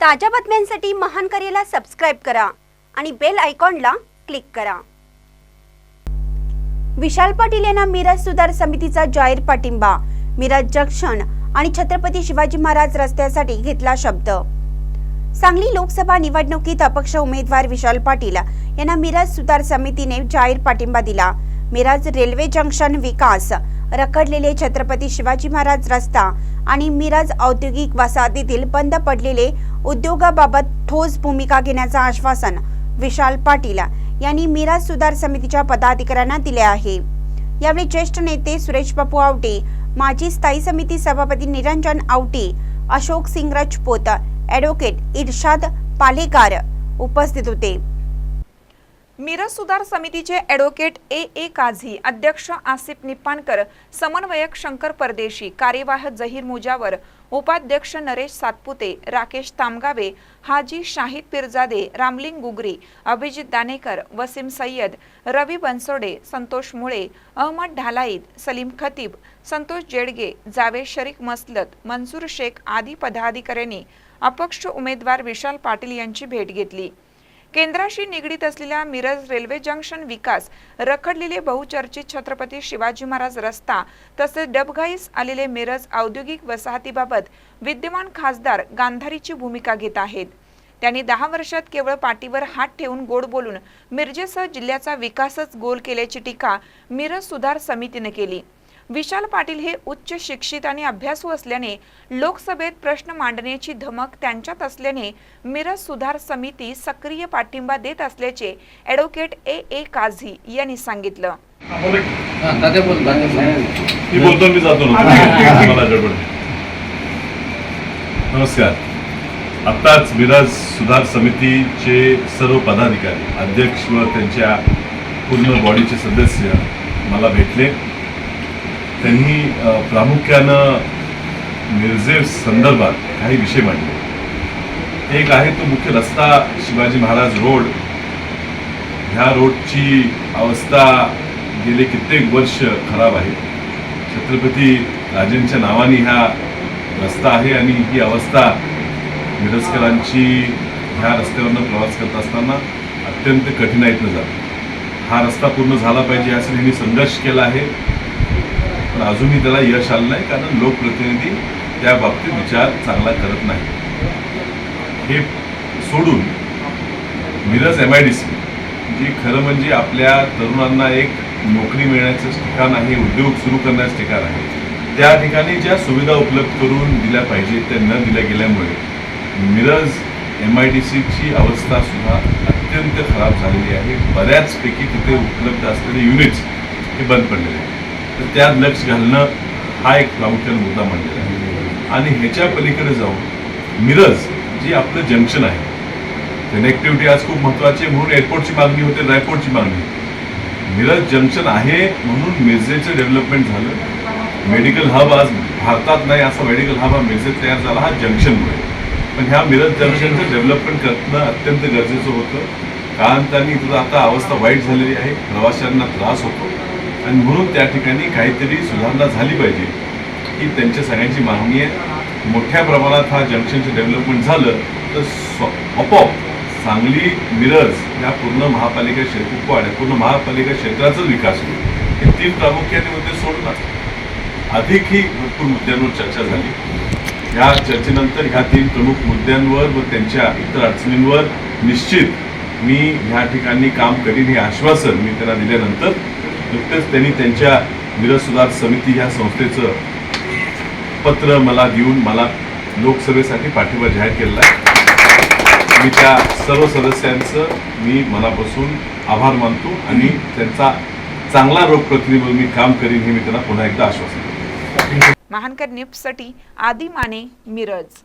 ताज्या बातम्यांसाठी महान करेला सबस्क्राइब करा आणि बेल आयकॉनला क्लिक करा। विशाल पाटील यांना मिरज सुधार समितीचा जाहीर पाठिंबा। मिरज जंक्शन आणि छत्रपती शिवाजी महाराज रस्त्यासाठी घेतला शब्द। सांगली लोकसभा निवडणुकीत अपक्ष उमेदवार विशाल पाटील यांना मिरज सुधार समितीने जाहीर पाठिंबा दिला। मिरज रेल्वे जंक्शन विकास, रखडलेले छत्रपती शिवाजी महाराज रस्ता आणि मिरज औद्योगिक वसाहतीतील बंद पडलेले उद्योगाबाबत ठोस भूमिका घेण्याचं आश्वासन विशाल पाटील यांनी मिरज सुधार समितीच्या पदाधिकाऱ्यांना दिले आहे। यावेळी ज्येष्ठ नेते सुरेश बापू आवटे, माजी स्थायी समिती सभापती निरंजन आवटे, अशोक सिंग राजपूत, ॲडव्होकेट इर्शाद पालेकर उपस्थित होते। मिरज सुधार समितीचे ॲडव्होकेट ए काझी, अध्यक्ष आसिफ निपाणकर, समन्वयक शंकर परदेशी, कार्यवाह जहीर मुजावर, उपाध्यक्ष नरेश सातपुते, राकेश तामगावे, हाजी शाहिद पिरजादे, रामलिंग गुगरी, अभिजित दानेकर, वसीम सय्यद, रवी बनसोडे, संतोष मुळे, अहमद ढालाईद, सलीम खतीब, संतोष जेडगे, जावेद शरीक मसलत, मंसूर शेख आदी पदाधिकाऱ्यांनी अपक्ष उमेदवार विशाल पाटील यांची भेट घेतली। केंद्राशी निगडीत असलेल्या मिरज रेल्वे जंक्शन विकास, रखडलेले बहुचर्चित छत्रपती शिवाजी महाराज रस्ता तसेच डबघाईस आलेले मिरज औद्योगिक वसाहतीबाबत विद्यमान खासदार गांधारीची भूमिका घेत आहेत। त्यांनी 10 वर्षात केवळ पाठीवर हात ठेवून गोड बोलून मिरजेसह जिल्ह्याचा विकासच गोल केल्याची टीका मिरज सुधार समितीने केली। विशाल पाटील हे उच्च शिक्षित आणि अभ्यासू असल्याने लोकसभेत प्रश्न मांडण्याची धमक त्यांच्यात असल्याने मिरज सुधार समिती सक्रिय पाठिंबा देत असल्याचे ॲडव्होकेट ए काझी यांनी सांगितलं। नमस्कार। आताच मिरज सुधार समितीचे सर्व पदाधिकारी, अध्यक्ष व त्यांच्या पूर्ण बॉडीचे सदस्य मला भेटले। त्यांनी प्रामुख्यानं मिरजे संदर्भात काही विषय मांडले। एक आहे तो मुख्य रस्ता शिवाजी महाराज रोड। ह्या रोडची अवस्था गेले कित्येक वर्ष खराब आहे। छत्रपती राजेंच्या नावाने हा रस्ता आहे आणि ही अवस्था मिरजकरांची ह्या रस्त्यावरनं प्रवास करत असताना अत्यंत कठीणाईतनं जातो। हा रस्ता पूर्ण झाला पाहिजे यासाठी त्यांनी संघर्ष केला आहे, पण अजूनही त्याला यश आलं नाही, कारण लोकप्रतिनिधी त्या बाबतीत विचार चांगला करत नाही। हे सोडून मिरज MIDC जी खरं म्हणजे आपल्या तरुणांना एक नोकरी मिळण्याचं ठिकाण आहे, उद्योग सुरू करण्याचं ठिकाण आहे, त्या ठिकाणी ज्या सुविधा उपलब्ध करून दिल्या पाहिजे त्या न दिल्या गेल्यामुळे मिरज MIDCची अवस्था सुद्धा अत्यंत खराब झालेली आहे। बऱ्याचपैकी तिथे उपलब्ध असलेले युनिट्स हे बंद पडलेले आहेत, तर त्यात लक्ष घालणं हा एक प्रामुख्याने मुद्दा मांडलेला आहे। आणि ह्याच्या पलीकडे जाऊन मिरज जी आपलं जंक्शन आहे, कनेक्टिव्हिटी आज खूप महत्त्वाची आहे, म्हणून एअरपोर्टची मागणी होते, ड्रायपोर्टची मागणी। मिरज जंक्शन आहे म्हणून मिरजेचं डेव्हलपमेंट झालं। मेडिकल हब आज भारतात नाही असा मेडिकल हब हा मिरजेत तयार झाला, हा जंक्शनमुळे। पण ह्या मिरज जंक्शनचं डेव्हलपमेंट करणं अत्यंत गरजेचं होतं, कारण त्यांनी तिथं आता अवस्था वाईट झालेली आहे, प्रवाशांना त्रास होतो आणि म्हणून त्या ठिकाणी काहीतरी सुधारणा झाली पाहिजे ही त्यांच्या सगळ्यांची मागणी आहे। मोठ्या प्रमाणात हा जंक्शनचं डेव्हलपमेंट झालं तर आपोआप सांगली मिरज या पूर्ण महापालिका क्षेत्र पूर्ण महापालिका क्षेत्राचाच विकास होईल। हे 3 प्रामुख्याने मुद्दे सोडून अधिकही भरपूर मुद्द्यांवर चर्चा झाली। या चर्चेनंतर ह्या 3 प्रमुख मुद्द्यांवर व त्यांच्या इतर अडचणींवर निश्चित मी ह्या ठिकाणी काम करीन हे आश्वासन मी त्यांना दिल्यानंतर नुकतेच त्यांनी त्यांच्या मिरज सुधार समिती ह्या संस्थेचं पत्र मला देऊन मला लोकसभेसाठी पाठिंबा जाहीर केलेला आहे। मी त्या सर्व सदस्यांचं मी मनापासून आभार मानतो आणि त्यांचा चांगला लोकप्रतिनिधी म्हणून मी काम करीन हे मी त्यांना पुन्हा एकदा आश्वासन देतो। महानकर न्यूजसाठी आदी माने, मिरज।